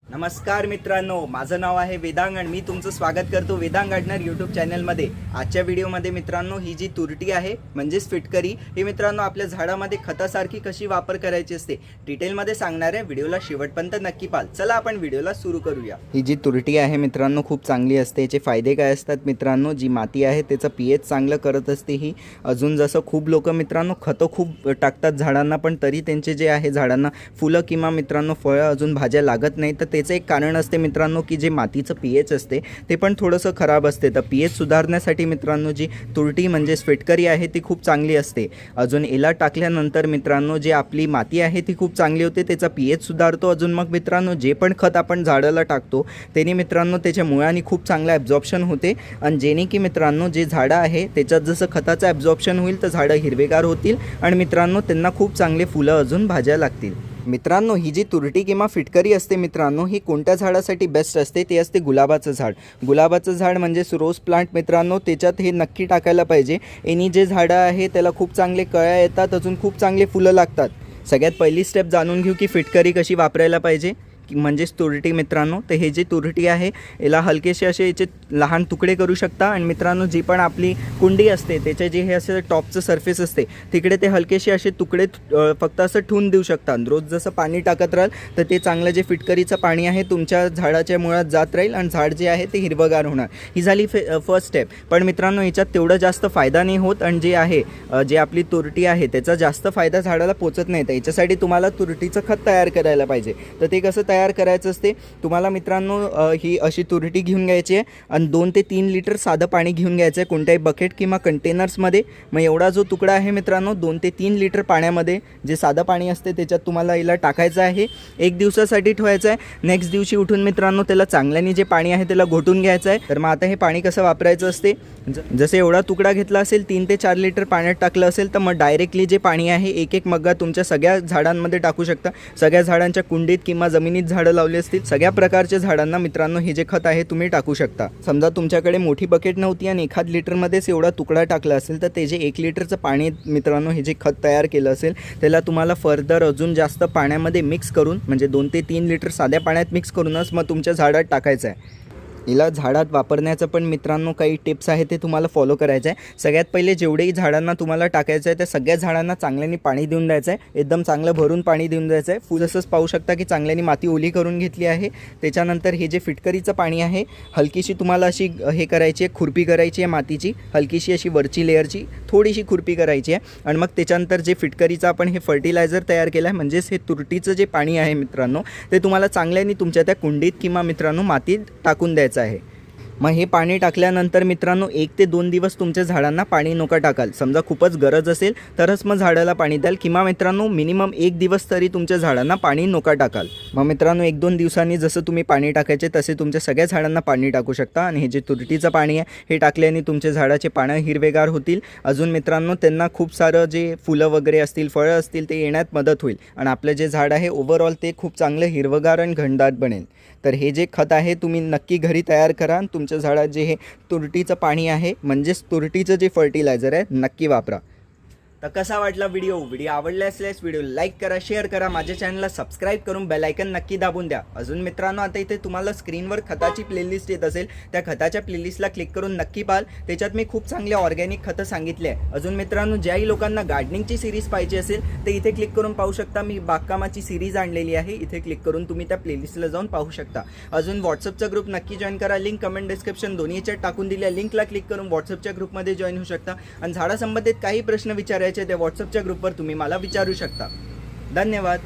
नमस्कार मित्रांनो, माझं नाव आहे वेदांग आणि मी तुमचं स्वागत करतो वेदांग गार्डनर यूट्यूब चॅनलमध्ये। आजच्या व्हिडिओमध्ये मित्रांनो ही जी तुरटी आहे म्हणजेच फिटकरी ही मित्रांनो आपल्या झाडामध्ये खतासारखी कशी वापर करायची असते डिटेलमध्ये सांगणार आहे। व्हिडिओला शेवटपर्यंत नक्की पाहा। चला आपण व्हिडिओला सुरू करूया। ही जी तुरटी आहे मित्रांनो खूप चांगली असते। याचे फायदे काय असतात मित्रांनो, जी माती आहे त्याचं पीएच चांगलं करत असते ही। अजून जसं खूप लोक मित्रांनो खतं खूप टाकतात झाडांना, पण तरी त्यांचे जे आहे झाडांना फुलं किंवा मित्रांनो फळं अजून भाज्या लागत नाही। तर त्याचं एक कारण असते मित्रांनो की जे मातीचं पीएच असते ते पण थोडंसं खराब असते। तर पीएच सुधारण्यासाठी मित्रांनो जी तुरटी म्हणजे फिटकरी आहे ती खूप चांगली असते। अजून याला टाकल्यानंतर मित्रांनो जी आपली माती आहे ती खूप चांगली होते, त्याचा पीएच सुधारतो। अजून मग मित्रांनो जे पण खत आपण झाडाला टाकतो त्याने मित्रांनो त्याच्या मुळांनी खूप चांगलं ॲब्झॉर्प्शन होते आणि जेणे की मित्रांनो जे झाडं आहे त्याच्यात जसं खताचं ॲब्झॉर्प्शन होईल तर झाडं हिरवेगार होतील आणि मित्रांनो त्यांना खूप चांगले फुलं अजून भाज्या लागतील। मित्रांनो ही जी तुरटी किंवा फिटकरी असते मित्रांनो ही कोणत्या झाडासाठी बेस्ट असते ते असते गुलाबाचं झाड। गुलाबाचं झाड म्हणजे रोज प्लांट मित्रांनो, त्याच्यात हे नक्की टाकायला पाहिजे। यांनी जे झाडं आहे त्याला खूप चांगले कळ्या येतात, अजून खूप चांगले फुलं लागतात। सगळ्यात पहिली स्टेप जाणून घेऊ की फिटकरी कशी वापरायला पाहिजे म्हणजेच तुरटी मित्रांनो। तर हे जे तुरटी आहे याला हलकेसे असे याचे लहान तुकडे करू शकता आणि मित्रांनो जी पण आपली कुंडी असते त्याचे जे हे असे टॉपचं सरफेस असते तिकडे ते हलकेसे असे तुकडे फक्त असं ठेवून देऊ शकता। रोज जसं पाणी टाकत राहाल तर ते चांगलं जे फिटकरीचं पाणी आहे तुमच्या झाडाच्या मुळात जात राहील आणि झाड जे आहे ते हिरवगार होणार। ही झाली फर्स्ट स्टेप। पण मित्रांनो याच्यात तेवढं जास्त फायदा नाही होत आणि जे आहे जे आपली तुरटी आहे त्याचा जास्त फायदा झाडाला पोचत नाही। तर याच्यासाठी तुम्हाला तुरटीचं खत तयार करायला पाहिजे। तर ते कसं तयार करायचं असते, तुम्हाला मित्रांनो ही अशी तुरटी घेऊन घ्यायची आहे आणि 2 ते 3 लिटर साधं पाणी घेऊन घ्यायचं आहे कोणत्याही बकेट किंवा कंटेनर्समध्ये। मग एवढा जो तुकडा आहे मित्रांनो 2 ते 3 लिटर पाण्यामध्ये जे साधं पाणी असते त्याच्यात तुम्हाला याला टाकायचं आहे। 1 दिवसासाठी ठेवायचं आहे। नेक्स्ट दिवशी उठून मित्रांनो त्याला चांगल्याने जे पाणी आहे त्याला घोटून घ्यायचं आहे। तर मग आता हे पाणी कसं वापरायचं असते, जसं एवढा तुकडा घेतला असेल 3 ते 4 लिटर पाण्यात टाकलं असेल तर मग डायरेक्टली जे पाणी आहे एक मग्गा तुमच्या सगळ्या झाडांमध्ये टाकू शकता। सगळ्या झाडांच्या कुंडीत किंवा जमिनीत झाडं लावली असतील सगळ्या प्रकारच्या झाडांना मित्रांनो हे जे खत आहे तुम्ही टाकू शकता। समजा तुमच्याकडे मोठी बकेट नव्हती आणि 1 लिटरमध्येच एवढा तुकडा टाकला असेल तर ते जे 1 लिटरचं पाणी मित्रांनो हे जे खत तयार केलं असेल त्याला तुम्हाला फर्दर अजून जास्त पाण्यामध्ये मिक्स करून म्हणजे 2 ते 3 लिटर साध्या पाण्यात मिक्स करूनच मग तुमच्या झाडात टाकायचं आहे। याला झाडात वापरण्याचं पण मित्रांनो काही टिप्स आहे ते तुम्हाला फॉलो करायचं आहे। सगळ्यात पहिले जेवढेही झाडांना तुम्हाला टाकायचं आहे त्या सगळ्या झाडांना चांगल्याने पाणी देऊन द्यायचं आहे। एकदम चांगलं भरून पाणी देऊन द्यायचं आहे। फुल असंच पाहू शकता की चांगल्याने माती ओली करून घेतली आहे। त्याच्यानंतर हे जे फिटकरीचं पाणी आहे हलकीशी तुम्हाला अशी हे करायची आहे, खुरपी करायची आहे मातीची, हलकीशी अशी वरची लेअरची थोडीशी खुरपी करायची आहे आणि मग त्याच्यानंतर जे फिटकरीचं आपण हे फर्टिलायझर तयार केलं आहे म्हणजेच हे तुरटीचं जे पाणी आहे मित्रांनो ते तुम्हाला चांगल्याने तुमच्या त्या कुंडीत किंवा मित्रांनो मातीत टाकून द्यायचं आहे। मग हे पाणी टाकल्यानंतर मित्रांनो 1 ते 2 दिवस तुमच्या झाडांना पाणी नका टाकाल। समजा खूपच गरज असेल तरच मग झाडाला पाणी द्याल किंवा मित्रांनो मिनिमम 1 दिवस तरी तुमच्या झाडांना पाणी नका टाकाल। मग मित्रांनो 1-2 दिवसांनी जसं तुम्ही पाणी टाकायचे तसे तुमच्या सगळ्या झाडांना पाणी टाकू शकता आणि हे जे तुरटीचं पाणी आहे हे टाकल्याने तुमच्या झाडाचे पानं हिरवेगार होतील। अजून मित्रांनो त्यांना खूप सारं जे फुलं वगैरे असतील फळं असतील ते येण्यात मदत होईल आणि आपलं जे झाड आहे ओव्हरऑल ते खूप चांगलं हिरवगार आणि घनदाट बनेल। तर हे जे खत आहे तुम्ही नक्की घरी तयार करा आणि तुमच्या झाडात जे हे तुरटीचं पाणी आहे म्हणजेच तुरटीचं जे फर्टिलायझर आहे नक्की वापरा। तर कसा वाटला व्हिडिओ आवडला असल्यास व्हिडिओ लाईक करा, शेअर करा, माझ्या चॅनलला सबस्क्राईब करून बेल आयकन नक्की दाबून द्या। अजून मित्रांनो आता इथे तुम्हाला स्क्रीनवर खताची प्लेलिस्ट येत असेल, त्या खताच्या प्लेलिस्टला क्लिक करून नक्की पाहाल। त्याच्यात मी खूप चांगले ऑर्गॅनिक खतं सांगितले आहे। अजून मित्रांनो ज्याही लोकांना गार्डनिंगची सिरीज पाहिजे असेल तर इथे क्लिक करून पाहू शकता। मी बागकामाची सिरीज आणलेली आहे, इथे क्लिक करून तुम्ही त्या प्लेलिस्टला जाऊन पाहू शकता। अजून व्हॉट्सअपचा ग्रुप नक्की जॉईन करा, लिंक कमेंट डिस्क्रिप्शन दोन्ही याच्यात टाकून दिल्या लिंकला क्लिक करून व्हॉट्सअपच्या ग्रुपमध्ये जॉईन होऊ शकता आणि झाडासंबंधित काही प्रश्न विचारायचे ते व्हॉट्सअपच्या ग्रुपवर तुम्ही मला विचारू शकता। धन्यवाद।